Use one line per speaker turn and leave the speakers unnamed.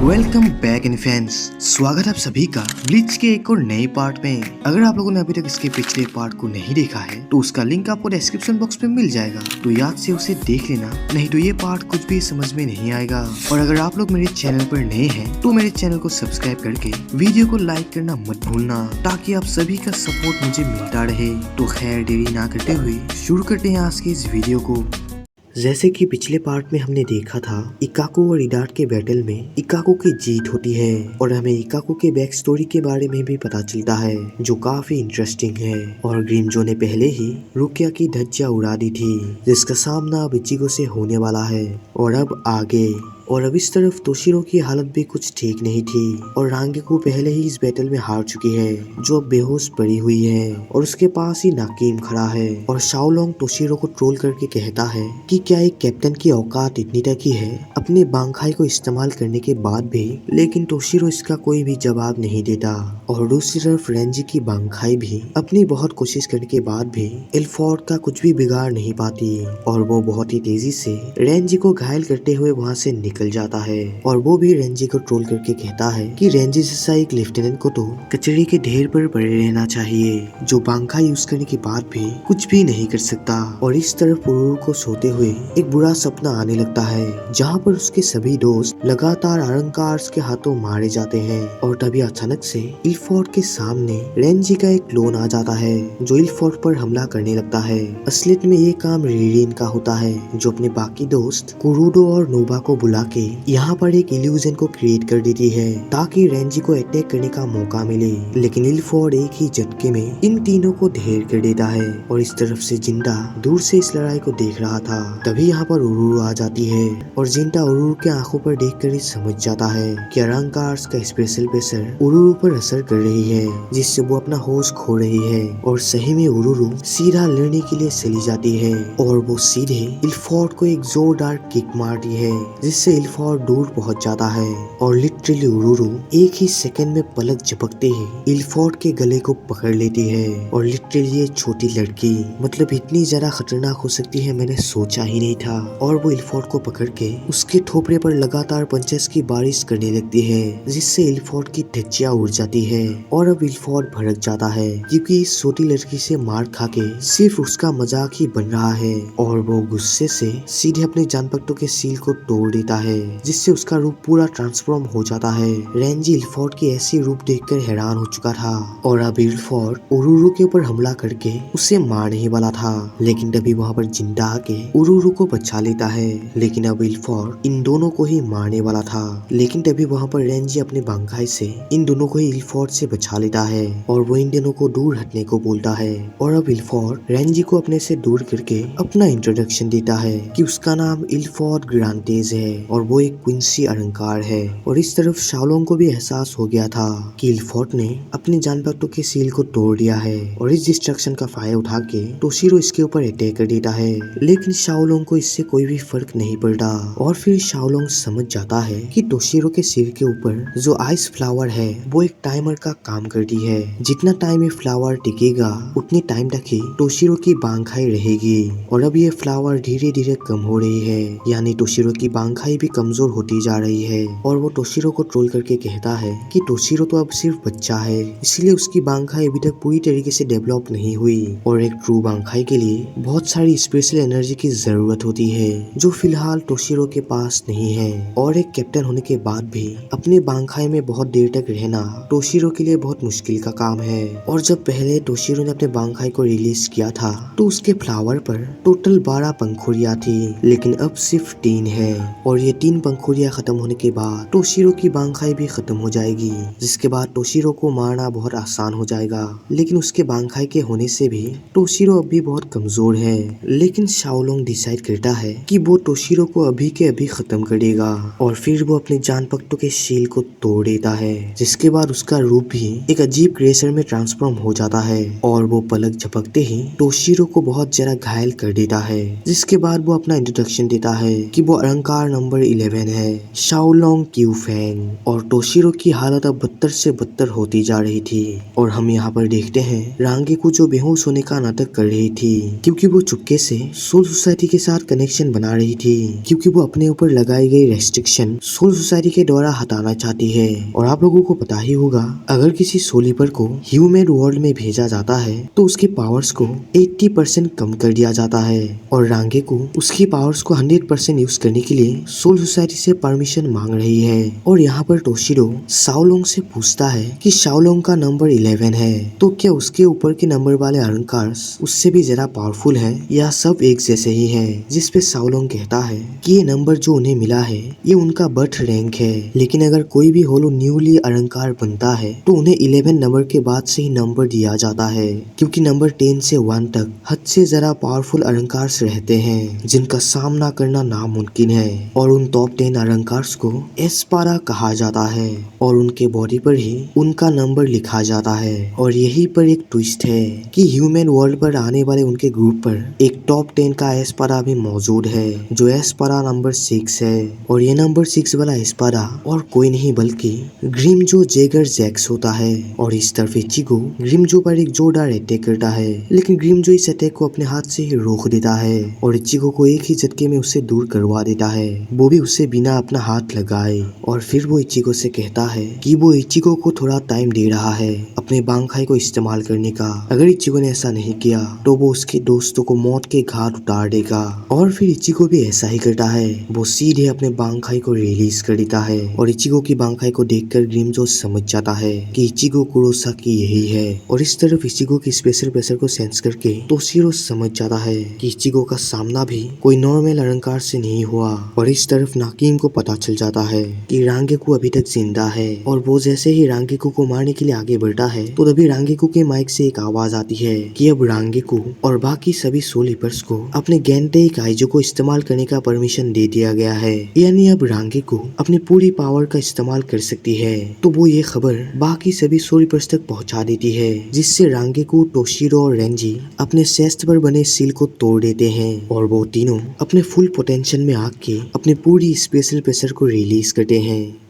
Welcome back in fans. स्वागत है आप सभी का ब्लीच के एक और नए पार्ट में। अगर आप लोगों ने अभी तक इसके पिछले पार्ट को नहीं देखा है तो उसका लिंक आपको डिस्क्रिप्शन बॉक्स में मिल जाएगा, तो याद से उसे देख लेना, नहीं तो ये पार्ट कुछ भी समझ में नहीं आएगा। और अगर आप लोग मेरे चैनल पर नए हैं तो मेरे चैनल को सब्सक्राइब करके वीडियो को लाइक करना मत भूलना, ताकि आप सभी का सपोर्ट मुझे मिलता रहे। तो खैर देरी ना करते हुए शुरू करते हैं आज की इस वीडियो को। जैसे कि पिछले पार्ट में हमने देखा था, इकाको और इडाट के बैटल में इकाको की जीत होती है और हमें इकाको के बैक स्टोरी के बारे में भी पता चलता है, जो काफी इंटरेस्टिंग है। और ग्रिमजो ने पहले ही रुकिया की धज्जियां उड़ा दी थी, जिसका सामना अब इचिगो से होने वाला है। और अब आगे और अब इस तरफ तोशिरो की हालत भी कुछ ठीक नहीं थी और रांगेको पहले ही इस बैटल में हार चुकी है, जो अब बेहोश पड़ी हुई है। और उसके पास ही नाकीम खड़ा है और शाओलोंग तोशिरो को ट्रोल करके कहता है कि क्या एक कैप्टन की औकात इतनी तक ही है अपने बांखाई को इस्तेमाल करने के बाद भी। लेकिन तोशिरो इसका कोई भी जवाब नहीं देता। और दूसरी तरफ रेंजी की बांखाई भी अपनी बहुत कोशिश करने के बाद भी इल्फोर्ड का कुछ भी बिगाड़ नहीं पाती और वो बहुत ही तेजी से रेंजी को घायल करते हुए वहाँ से निकल जाता है। और वो भी रेंजी को ट्रोल करके कहता है कि रेंजी जैसा एक लेफ्टिनेंट को तो कचरे के ढेर पर पड़े रहना चाहिए, जो बांखा यूज करने के बाद भी कुछ भी नहीं कर सकता। और इस तरफ उरुरु को सोते हुए एक बुरा सपना आने लगता है, जहाँ पर उसके सभी दोस्त लगातार अरंकार्स के हाथों मारे जाते हैं। और तभी अचानक से इल्फोर्ड के सामने रेंजी का एक क्लोन आ जाता है, जो इल्फोर्ड पर हमला करने लगता है। असलियत में ये काम रिरीन का होता है, जो अपने बाकी दोस्त कुरुडो और नोबा को बुला के यहाँ पर एक इल्यूजन को क्रिएट कर देती है, ताकि रेंजी को अटैक करने का मौका मिले। लेकिन इल्फोर्ड एक ही झटके में इन तीनों को ढेर कर देता है। और इस तरफ से जिंदा दूर से इस लड़ाई को देख रहा था। तभी यहाँ पर उरुरु आ जाती है और जिंदा उरुरु के आंखों पर देखकर ही समझ जाता है कि अरंकार्स का स्पेशल प्रेशर उरुरु पर असर कर रही है, जिससे वो अपना होश खो रही है। और सही में उरुरु सीधा लड़ने के लिए चली जाती है और वो सीधे इल्फोर्ड को एक जोरदार किक मारती है, जिससे इल्फोर्ड दूर पहुंच जाता है। और लिटरली उरुरु एक ही सेकंड में पलक झपकते ही इल्फोर्ड के गले को पकड़ लेती है। और लिटरली ये छोटी लड़की मतलब इतनी ज्यादा खतरनाक हो सकती है, मैंने सोचा ही नहीं था। और वो इल्फोर्ड को पकड़ के उसके थोपड़े पर लगातार पंचेस की बारिश करने लगती है, जिससे इल्फोर्ड की धज्जियां उड़ जाती है। और अब इल्फोर्ड भड़क जाता है, क्योंकि इस छोटी लड़की से मार खा के सिर्फ उसका मजाक ही बन रहा है। और वो गुस्से से सीधे अपने जानपट्टों के सील को तोड़ देता है, जिससे उसका रूप पूरा ट्रांसफॉर्म हो जाता है। रेंजी इल्फोर्ड की ऐसी रूप देखकर हैरान हो चुका था और अब इल्फोर्ड उरुरु के ऊपर हमला करके उसे मारने ही वाला था। लेकिन तभी वहाँ पर जिंदा आके उरुरु को बचा लेता है। लेकिन अब इल्फोर्ड इन दोनों को ही मारने वाला था। लेकिन तभी वहाँ पर रेंजी अपने बांखाई से इन दोनों को ही इल्फोर्ड से बचा लेता है और वो इन दोनों को दूर हटने को बोलता है। और अब इल्फोर्ड रेंजी को अपने से दूर करके अपना इंट्रोडक्शन देता है कि उसका नाम इल्फोर्ड ग्रांटेज है और वो एक क्विंसी अलंकार है। और इस तरफ शाओलोंग को भी एहसास हो गया था कि इल्फोर्ड ने अपने जानपट्टों के सील को तोड़ दिया है और इस डिस्ट्रक्शन का फायदा उठा के तोशिरो इसके ऊपर अटैक कर देता है। लेकिन शाओलोंग को इससे कोई भी फर्क नहीं पड़ता और फिर शाओलोंग समझ जाता है कि तोशिरो के सिर के ऊपर जो आइस फ्लावर है वो एक टाइमर का काम करती है। जितना टाइम ये फ्लावर टिकेगा उतने टाइम तक ही तोशिरो की बांखाई रहेगी। और अब ये फ्लावर धीरे धीरे कम हो रही है, यानी तोशिरो की बांखाई भी कमजोर होती जा रही है। और वो तोशिरो को ट्रोल करके कहता है कि तोशिरो तो अब सिर्फ बच्चा है, इसलिए उसकी बांखाई अभी तक पूरी तरीके से डेवलप नहीं हुई और एक ट्रू बांखाई के लिए बहुत सारी स्पेशल एनर्जी की जरूरत होती है, जो फिलहाल तोशिरो के पास नहीं है। और एक कैप्टन होने के बाद भी अपने बांखाई में बहुत देर तक रहना तोशिरो के लिए बहुत मुश्किल का काम है। और जब पहले तोशिरो ने अपने बांखाई को रिलीज किया था तो उसके फ्लावर पर टोटल 12 पंखुड़ियां थी, लेकिन अब सिर्फ 3 है। और ये 3 पंखुड़ियां खत्म होने के बाद तोशिरो की बांखाई भी खत्म हो जाएगी, जिसके बाद तोशिरो को मारना बहुत आसान हो जाएगा। लेकिन उसके बांखाई के होने से भी तोशिरो अब भी बहुत कमजोर है। लेकिन शाओलोंग डिसाइड करता है कि वो तोशिरो को अभी के अभी खत्म कर देगा और फिर वो अपने जानपट्टों के शील को तोड़ देता है, जिसके बाद उसका रूप भी एक अजीब क्रेसर में ट्रांसफॉर्म हो जाता है और वो पलक झपकते ही तोशिरो को बहुत ज्यादा घायल कर देता है। जिसके बाद वो अपना इंट्रोडक्शन देता है कि वो अलंकार नंबर नंबर 11 है शाओलोंग क्यूफेंग। और टोशिरो की हालत अब बदतर से बदतर होती जा रही थी। और हम यहाँ पर देखते हैं रांगेकू जो बेहोश होने का नाटक कर रही थी, क्योंकि वो चुपके से सोल सोसाइटी के साथ कनेक्शन बना रही थी, क्योंकि वो अपने ऊपर लगाई गई रेस्ट्रिक्शन सोल सोसाइटी के द्वारा हटाना चाहती है। और आप लोगों को पता ही होगा, अगर किसी सोलिपर को ह्यूमन वर्ल्ड में भेजा जाता है तो उसके पावर्स को 80% कम कर दिया जाता है। और रांगेकू उसकी पावर्स को 100% यूज करने के लिए सोल सोसाइटी से परमिशन मांग रही है। और यहाँ पर टोशिरो शाओलोंग से पूछता है कि शाओलोंग का नंबर 11 है, तो क्या उसके ऊपर के नंबर वाले अहंकार उससे भी ज्यादा पावरफुल है या सब एक जैसे ही है। जिसपे शाओलोंग कहता है कि ये नंबर जो उन्हें मिला है ये उनका बर्थ रैंक है, लेकिन अगर कोई भी होलो न्यूली अहंकार बनता है तो उन्हें 11 नंबर के बाद से ही नंबर दिया जाता है, क्योंकि नंबर 10 से 1 तक हद से ज्यादा पावरफुल अहंकार रहते हैं जिनका सामना करना नामुमकिन है। और उन टॉप 10 अहंकार को एस्पारा कहा जाता है और उनके बॉडी पर ही उनका नंबर लिखा जाता है। और यही पर एक ट्विस्ट है कि ह्यूमन वर्ल्ड पर आने वाले उनके ग्रुप पर एक टॉप 10 का एस्पारा भी मौजूद है, जो एस्पारा नंबर 6 है। और ये नंबर 6 वाला एस्पारा और कोई नहीं बल्कि ग्रिमजो जेगर जैक्स होता है। और इस तरफ इचिगो ग्रिमजो पर एक जोरदार अटैक करता है, लेकिन ग्रिमजो इस अटैक को अपने हाथ से ही रोक देता है और इचिगो को एक ही झटके में उससे दूर करवा देता है, वो भी उससे बिना अपना हाथ लगाए। और फिर वो इचिगो से कहता है कि वो इचिगो को थोड़ा टाइम दे रहा है अपने बांखाई को इस्तेमाल करने का। अगर इचिगो ने ऐसा नहीं किया तो वो उसके दोस्तों को मौत के घाट उतार देगा। और फिर इचिगो भी ऐसा ही करता है, वो सीधे अपने बांखाई को रिलीज कर देता है। और इचिगो की बांखाई को देखकर ग्रिमजो समझ जाता है कि इचिगो कुरोसाकी यही है। और इस तरफ इचिगो की स्पेशल प्रेशर को सेंस करके टोशिरो समझ जाता है कि इचिगो का सामना भी कोई नॉर्मल अहंकार से नहीं हुआ। और इस तरफ नाकीम को पता चल जाता है कि रांगेकू अभी तक जिंदा है। और वो जैसे ही रांगेकू को मारने के लिए आगे बढ़ता है तो तभी रांगेकू के माइक से एक आवाज आती है कि अब रांगेकू और बाकी सभी सोलिपर्स को अपने गेंटेई काइजो को इस्तेमाल करने का परमिशन दे दिया गया है, यानी अब रांगेकू अपनी पूरी पावर का इस्तेमाल कर सकती है। तो वो ये खबर बाकी सभी सोलिपर्स तक पहुंचा देती है, जिससे रांगेकू, टोशिरो और रेंजी अपने शेस्ट पर बने सील को तोड़ देते हैं और वो तीनों अपने फुल पोटेंशियल में आके अपनी पूरी स्पेशल प्रेशर को रिलीज करते हैं।